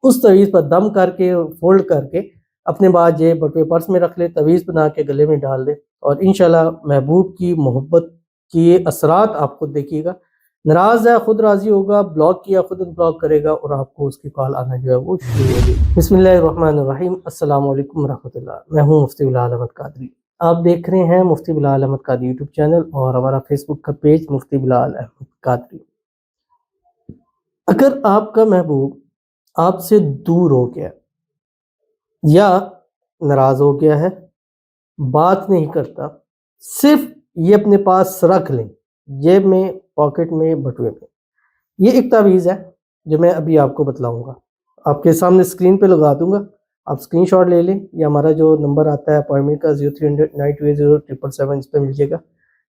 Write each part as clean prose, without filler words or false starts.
اس تعویذ پر دم کر کے فولڈ کر کے اپنے بعد جیب بٹوے پرس میں رکھ لے، تعویذ بنا کے گلے میں ڈال دے، اور انشاءاللہ محبوب کی محبت کی اثرات آپ خود دیکھیے گا۔ ناراض ہے خود راضی ہوگا، بلاک کیا خود بلاک کرے گا، اور آپ کو اس کی کال آنا جو ہے وہ شروع ہوگی۔ بسم اللہ الرحمن الرحیم۔ السلام علیکم ورحمۃ اللہ۔ میں ہوں مفتی بلال احمد قادری۔ آپ دیکھ رہے ہیں مفتی بلال احمد قادری یوٹیوب چینل اور ہمارا فیس بک کا پیج مفتی بلال احمد قادری۔ اگر آپ کا محبوب آپ سے دور ہو گیا یا ناراض ہو گیا ہے، بات نہیں کرتا، صرف یہ اپنے پاس رکھ لیں، جیب میں، پاکٹ میں، بٹوے میں۔ یہ ایک تعویذ ہے جو میں ابھی آپ کو بتلاؤں گا، آپ کے سامنے اسکرین پہ لگا دوں گا، آپ اسکرین شاٹ لے لیں، یا ہمارا جو نمبر آتا ہے اپوائنٹمنٹ کا 0300928077 اس پہ ملیے گا۔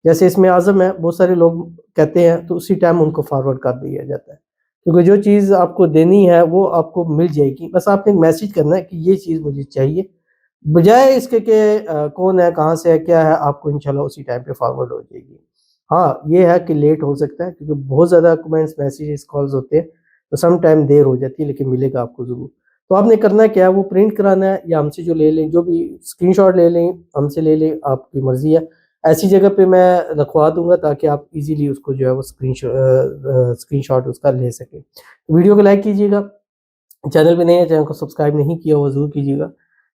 جیسے اس میں اعظم ہے، بہت سارے لوگ کہتے ہیں تو اسی ٹائم ان کو فارورڈ کر دیا جاتا ہے، کیونکہ جو چیز آپ کو دینی ہے وہ آپ کو مل جائے گی، بس آپ نے ایک میسیج کرنا ہے کہ یہ چیز مجھے چاہیے، بجائے اس کے کہ کون ہے، کہاں سے ہے، کیا ہے، آپ کو انشاءاللہ اسی ٹائم پہ فارورڈ ہو جائے گی۔ ہاں یہ ہے کہ لیٹ ہو سکتا ہے کیونکہ بہت زیادہ کمنٹس میسیجز کالز ہوتے ہیں تو سم ٹائم دیر ہو جاتی ہے، لیکن ملے گا آپ کو ضرور۔ تو آپ نے کرنا کیا ہے، وہ پرنٹ کرانا ہے یا ہم سے جو لے لیں، جو بھی اسکرین شاٹ لے لیں، ہم سے لے لیں، آپ کی مرضی ہے۔ ایسی جگہ پہ میں رکھوا دوں گا تاکہ آپ ایزیلی اس کو جو ہے وہ اسکرین شاٹ اس کا لے سکیں۔ ویڈیو کو لائک کیجیے گا، چینل پہ نہیں ہے چینل کو سبسکرائب نہیں کیا وہ ضرور کیجیے گا،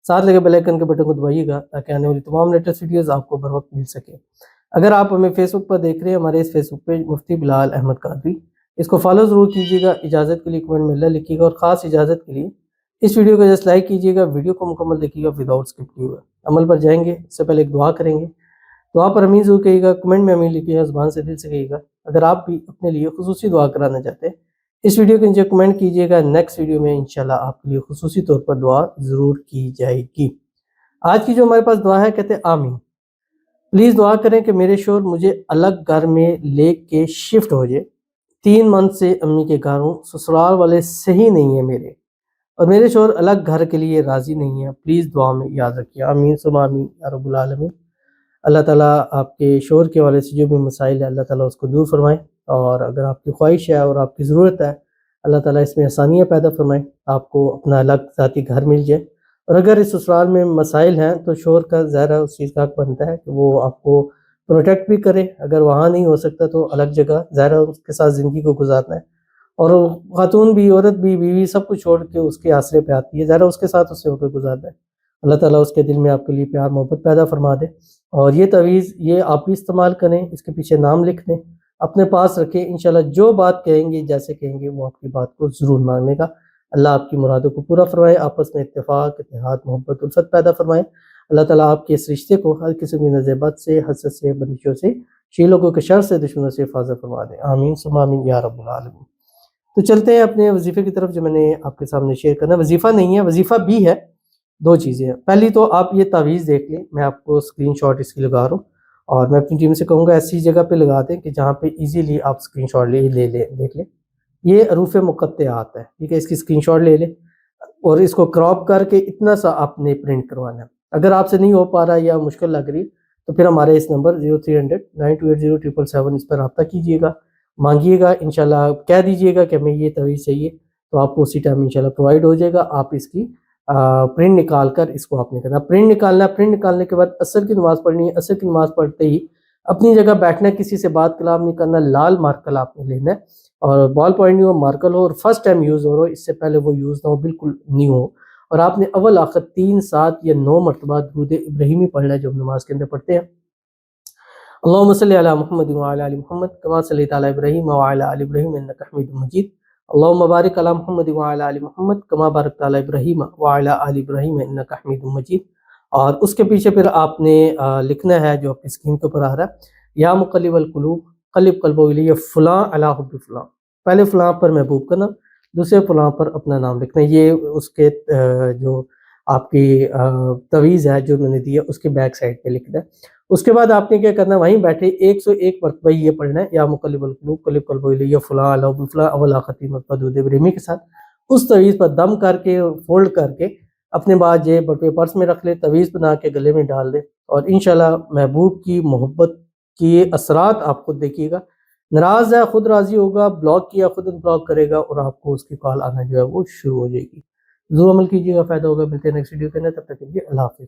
ساتھ لگے بیل آئیکن کے بٹن کو دبائیے گا تاکہ آنے والی تمام لیٹسٹ ویڈیوز آپ کو بر وقت مل سکے۔ اگر آپ ہمیں فیس بک پر دیکھ رہے ہیں، ہمارے اس فیس بک پیج مفتی بلال احمد قادری، اس کو فالو ضرور کیجیے گا، اجازت کے لیے کمنٹ میں اللہ لکھیے گا، اور خاص اجازت کے لیے اس ویڈیو کو جسٹ لائک کیجیے گا، ویڈیو کو مکمل دیکھیے گا وداؤٹ اسکپ کیے ہوئے۔ عمل پر جائیں گے اس سے پہلے ایک دعا کریں گے، دعا پر امین ضرور کہیے گا، کمنٹ میں امین لکھیے گا، زبان سے دل سے کہیے گا۔ اگر آپ بھی اپنے لیے خصوصی دعا کرانا چاہتے ہیں، اس ویڈیو کے نیچے کمنٹ کیجیے گا، نیکسٹ ویڈیو میں انشاءاللہ آپ کے لیے خصوصی طور پر دعا ضرور کی جائے گی۔ آج کی جو ہمارے پاس دعا ہے، کہتے ہیں آمین۔ پلیز دعا کریں کہ میرے شوہر مجھے الگ گھر میں لے کے شفٹ ہو جائے، 3 منتھ سے امی کے گھر ہوں، سسرال والے صحیح نہیں ہیں میرے، اور میرے شوہر الگ گھر کے لیے راضی نہیں ہیں، پلیز دعا میں یاد رکھیے، آمین ثم آمین یا رب العالمین۔ اللہ تعالیٰ آپ کے شوہر کے والے سے جو بھی مسائل ہے اللہ تعالیٰ اس کو دور فرمائے، اور اگر آپ کی خواہش ہے اور آپ کی ضرورت ہے اللہ تعالیٰ اس میں آسانیاں پیدا فرمائے، آپ کو اپنا الگ ذاتی گھر مل جائے۔ اور اگر اس سسرال میں مسائل ہیں تو شوہر کا ظاہر اس چیز کا حق بنتا ہے کہ وہ آپ کو پروٹیکٹ بھی کرے، اگر وہاں نہیں ہو سکتا تو الگ جگہ ظاہر اس کے ساتھ زندگی کو گزارنا ہے، اور خاتون بھی، عورت بھی، بیوی سب کچھ چھوڑ کے اس کے آسرے پہ آتی ہے، ظاہر اس کے ساتھ اس سے ہو کے گزارنا ہے۔ اللہ تعالیٰ اس کے دل میں آپ کے لیے پیار محبت پیدا فرما دے، اور یہ تعویذ یہ آپ بھی استعمال کریں، اس کے پیچھے نام لکھ دیں، اپنے پاس رکھیں، انشاءاللہ جو بات کہیں گے، جیسے کہیں گے، وہ آپ کی بات کو ضرور ماننے گا۔ اللہ آپ کی مرادوں کو پورا فرمائے، آپس میں اتفاق، اتحاد، محبت، الفت پیدا فرمائے۔ اللہ تعالیٰ آپ کے اس رشتے کو ہر قسم کی نظر بد سے، حسد سے، بندشوں سے، شیلوں کے شر سے، دشمنوں سے حفاظت فرما دے، آمین ثم آمین یا رب العالمین۔ تو چلتے ہیں اپنے وظیفے کی طرف جو میں نے آپ کے سامنے شیئر کرنا ہے۔ وظیفہ نہیں ہے، وظیفہ بھی ہے، 2 چیزیں ہیں۔ پہلی تو آپ یہ تعویذ دیکھ لیں، میں آپ کو اسکرین شاٹ اس کی لگا رہا ہوں، اور میں اپنی ٹیم سے کہوں گا ایسی جگہ پہ لگا دیں کہ جہاں پہ ایزیلی آپ اسکرین شاٹ لے دیکھ لیں۔ یہ حروف مقطعات ہے، ٹھیک ہے، اس کی اسکرین شاٹ لے لیں، اور اس کو کراپ کر کے اتنا سا آپ نے پرنٹ کروانا ہے۔ اگر آپ سے نہیں ہو پا رہا یا مشکل لگ رہی تو پھر ہمارے اس نمبر 0300928077 اس پر رابطہ کیجیے گا، مانگیے گا، انشاءاللہ کہہ دیجیے گا کہ ہمیں یہ تعویذ چاہیے، تو آپ کو اسی ٹائم انشاءاللہ پرووائڈ ہو جائے گا۔ آپ اس کی پرنٹ نکال کر اس کو آپ نے کرنا، پرنٹ نکالنا ہے، پرنٹ نکالنے کے بعد عصر کی نماز پڑھنی ہے، عصر کی نماز پڑھتے ہی اپنی جگہ بیٹھنا ہے، کسی سے بات کلام نہیں کرنا، لال مارکر آپ نے لینا ہے، اور بال پوائنٹ ہو، مارکر ہو، اور فرسٹ ٹائم یوز ہو رہا ہو، اس سے پہلے وہ یوز نہ ہو، بالکل نیو ہو، اور آپ نے اول آخر 3، 7 یا 9 مرتبہ درود ابراہیمی پڑھنا ہے جو ہم نماز کے اندر پڑھتے ہیں۔ اللہم صلی علی محمد وعلی آل محمد کما صلیت علی ابراہیم وعلی آل ابراہیم انک حمید مجید، اللہم بارک علی محمد وعلی آل محمد کما بارکت علی ابراہیم وعلی آل ابراہیم انک حمید مجید۔ اور اس کے پیچھے پھر آپ نے لکھنا ہے جو آپ کی اسکرین کے اوپر آ رہا ہے، یا مقلب القلوب قلب قلبہ الی فلاں علی حب فلاں، پہلے فلاں پر محبوب کا نام، دوسرے فلاں پر اپنا نام لکھنا ہے۔ یہ اس کے جو آپ کی تعویذ ہے جو میں نے دیا اس کے بیک سائڈ پہ لکھنا ہے۔ اس کے بعد آپ نے کیا کرنا ہے، وہیں بیٹھے 101 مرتبہ یہ پڑھنا ہے، یا مقلب القلوب قلب قلبہ الی فلاں علی حب فلاں، اول آخر 3 مرتبہ درود ابراہیمی کے ساتھ اس تعویذ پر دم کر کے فولڈ کر کے اپنے بعد جیب بٹوے پرس میں رکھ لے، تعویذ بنا کے گلے میں ڈال دے، اور انشاءاللہ محبوب کی محبت کی اثرات آپ خود دیکھیے گا۔ ناراض ہے خود راضی ہوگا، بلاک کیا خود بلاک کرے گا، اور آپ کو اس کی کال آنا جو ہے وہ شروع ہو جائے گی۔ ضرور عمل کیجیے گا، فائدہ ہوگا. ملتے ہیں نیکسٹ ویڈیو کے اندر، تب تک کے لیے اللہ حافظ.